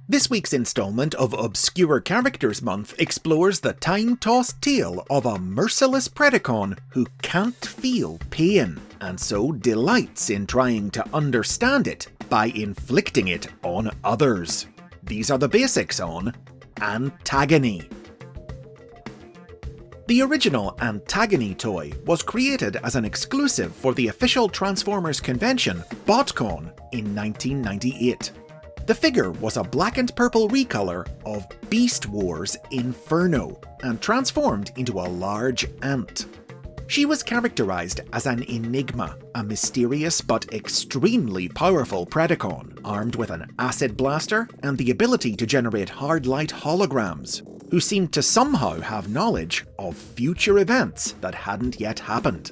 This week's installment of Obscure Characters Month explores the time-tossed tale of a merciless Predacon who can't feel pain, and so delights in trying to understand it by inflicting it on others. These are the basics on Antagony. The original Antagony toy was created as an exclusive for the official Transformers convention, BotCon, in 1998. The figure was a black and purple recolor of Beast Wars Inferno, and transformed into a large ant. She was characterized as an enigma, a mysterious but extremely powerful Predacon, armed with an acid blaster and the ability to generate hard light holograms, who seemed to somehow have knowledge of future events that hadn't yet happened.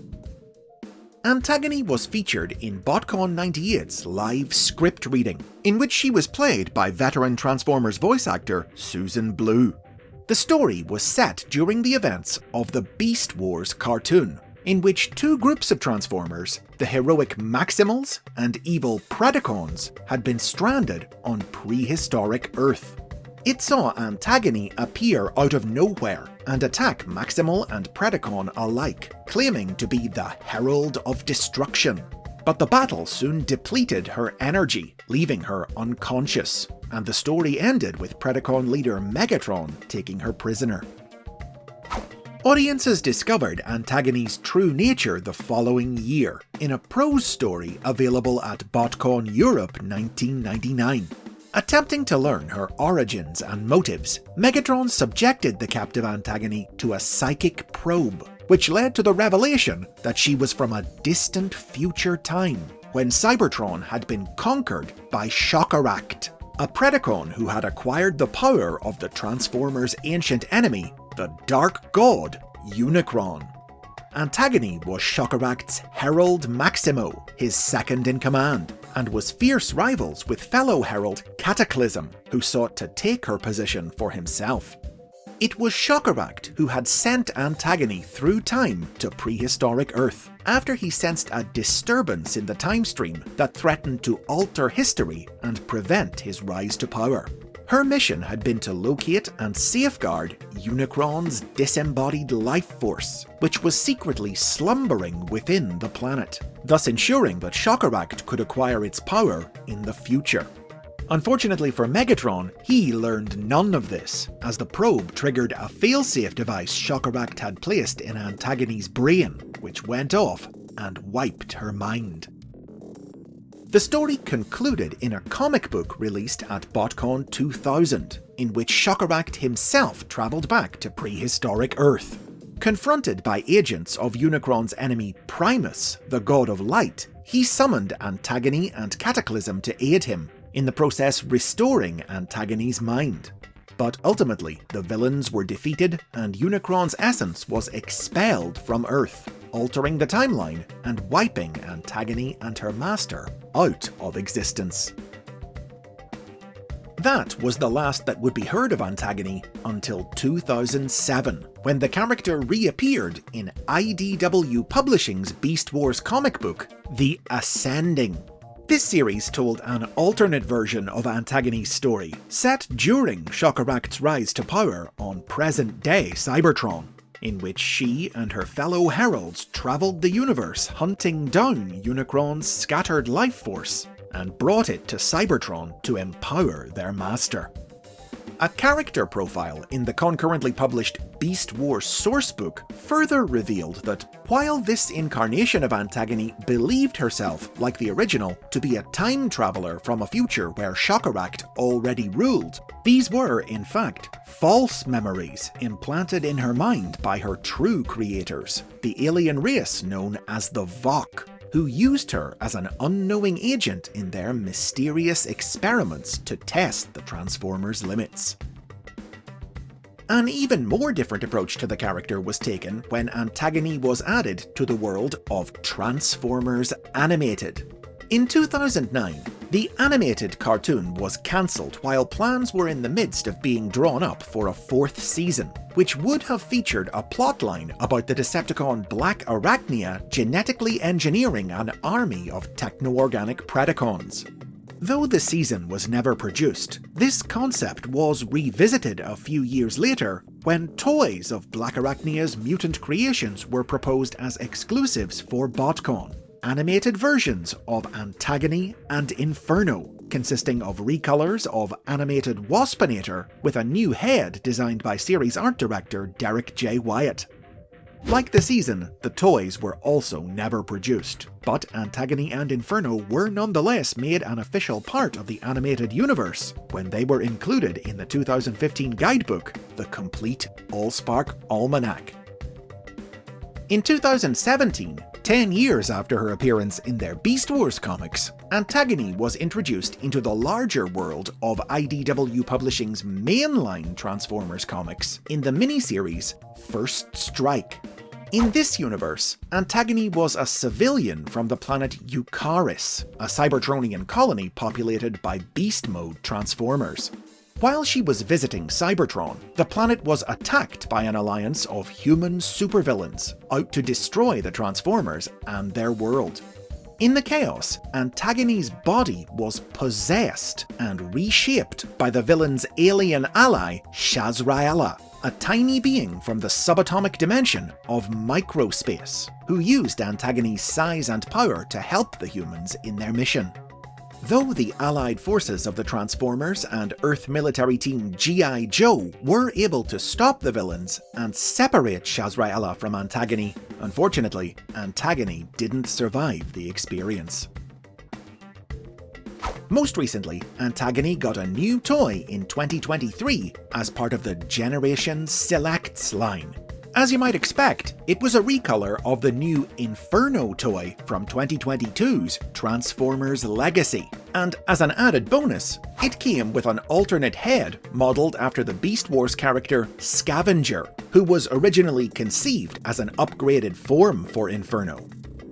Antagony was featured in BotCon 98's live script reading, in which she was played by veteran Transformers voice actor Susan Blue. The story was set during the events of the Beast Wars cartoon, in which two groups of Transformers, the heroic Maximals and evil Predacons, had been stranded on prehistoric Earth. It saw Antagony appear out of nowhere and attack Maximal and Predacon alike, claiming to be the Herald of Destruction. But the battle soon depleted her energy, leaving her unconscious, and the story ended with Predacon leader Megatron taking her prisoner. Audiences discovered Antagony's true nature the following year, in a prose story available at BotCon Europe 1999. Attempting to learn her origins and motives, Megatron subjected the captive Antagony to a psychic probe, which led to the revelation that she was from a distant future time, when Cybertron had been conquered by Shockeract, a Predacon who had acquired the power of the Transformers' ancient enemy, the Dark God, Unicron. Antagony was Shockeract's Herald Maximo, his second in command, and was fierce rivals with fellow Herald Cataclysm, who sought to take her position for himself. It was Shockeract who had sent Antagony through time to prehistoric Earth, after he sensed a disturbance in the time stream that threatened to alter history and prevent his rise to power. Her mission had been to locate and safeguard Unicron's disembodied life force, which was secretly slumbering within the planet, thus ensuring that Shockeract could acquire its power in the future. Unfortunately for Megatron, he learned none of this, as the probe triggered a failsafe device Shockeract had placed in Antagony's brain, which went off and wiped her mind. The story concluded in a comic book released at BotCon 2000, in which Shockeract himself travelled back to prehistoric Earth. Confronted by agents of Unicron's enemy Primus, the God of Light, he summoned Antagony and Cataclysm to aid him, in the process restoring Antagony's mind. But ultimately, the villains were defeated and Unicron's essence was expelled from Earth, altering the timeline and wiping Antagony and her master out of existence. That was the last that would be heard of Antagony until 2007, when the character reappeared in IDW Publishing's Beast Wars comic book, The Ascending. This series told an alternate version of Antagony's story, set during Shockeract's rise to power on present-day Cybertron, in which she and her fellow heralds travelled the universe hunting down Unicron's scattered life force, and brought it to Cybertron to empower their master. A character profile in the concurrently published Beast Wars sourcebook further revealed that while this incarnation of Antagony believed herself, like the original, to be a time traveller from a future where Shockeract already ruled, these were, in fact, false memories implanted in her mind by her true creators, the alien race known as the Vok, who used her as an unknowing agent in their mysterious experiments to test the Transformers' limits. An even more different approach to the character was taken when Antagony was added to the world of Transformers Animated. In 2009, the animated cartoon was cancelled while plans were in the midst of being drawn up for a fourth season, which would have featured a plotline about the Decepticon Black Arachnia genetically engineering an army of techno-organic Predacons. Though the season was never produced, this concept was revisited a few years later when toys of Blackarachnia's mutant creations were proposed as exclusives for BotCon. Animated versions of Antagony and Inferno, consisting of recolors of animated Waspinator with a new head designed by series art director Derek J. Wyatt. Like the season, the toys were also never produced, but Antagony and Inferno were nonetheless made an official part of the animated universe when they were included in the 2015 guidebook, The Complete Allspark Almanac. In 2017, 10 years after her appearance in their Beast Wars comics, Antagony was introduced into the larger world of IDW Publishing's mainline Transformers comics in the miniseries First Strike. In this universe, Antagony was a civilian from the planet Eucharis, a Cybertronian colony populated by Beast Mode Transformers. While she was visiting Cybertron, the planet was attacked by an alliance of human supervillains out to destroy the Transformers and their world. In the chaos, Antagony's body was possessed and reshaped by the villain's alien ally, Shazraella, a tiny being from the subatomic dimension of microspace, who used Antagony's size and power to help the humans in their mission. Though the allied forces of the Transformers and Earth military team G.I. Joe were able to stop the villains and separate Shazraella from Antagony, unfortunately, Antagony didn't survive the experience. Most recently, Antagony got a new toy in 2023 as part of the Generation Selects line. As you might expect, it was a recolor of the new Inferno toy from 2022's Transformers Legacy, and as an added bonus, it came with an alternate head modelled after the Beast Wars character Scavenger, who was originally conceived as an upgraded form for Inferno.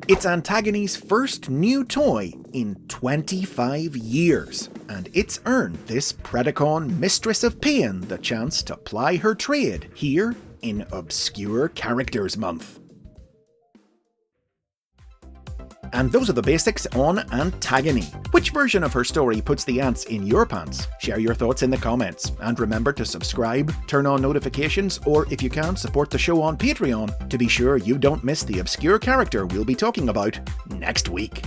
It's Antagony's first new toy in 25 years, and it's earned this Predacon Mistress of Pain the chance to ply her trade here in Obscure Characters Month. And those are the basics on Antagony. Which version of her story puts the ants in your pants? Share your thoughts in the comments, and remember to subscribe, turn on notifications, or if you can, support the show on Patreon to be sure you don't miss the obscure character we'll be talking about next week.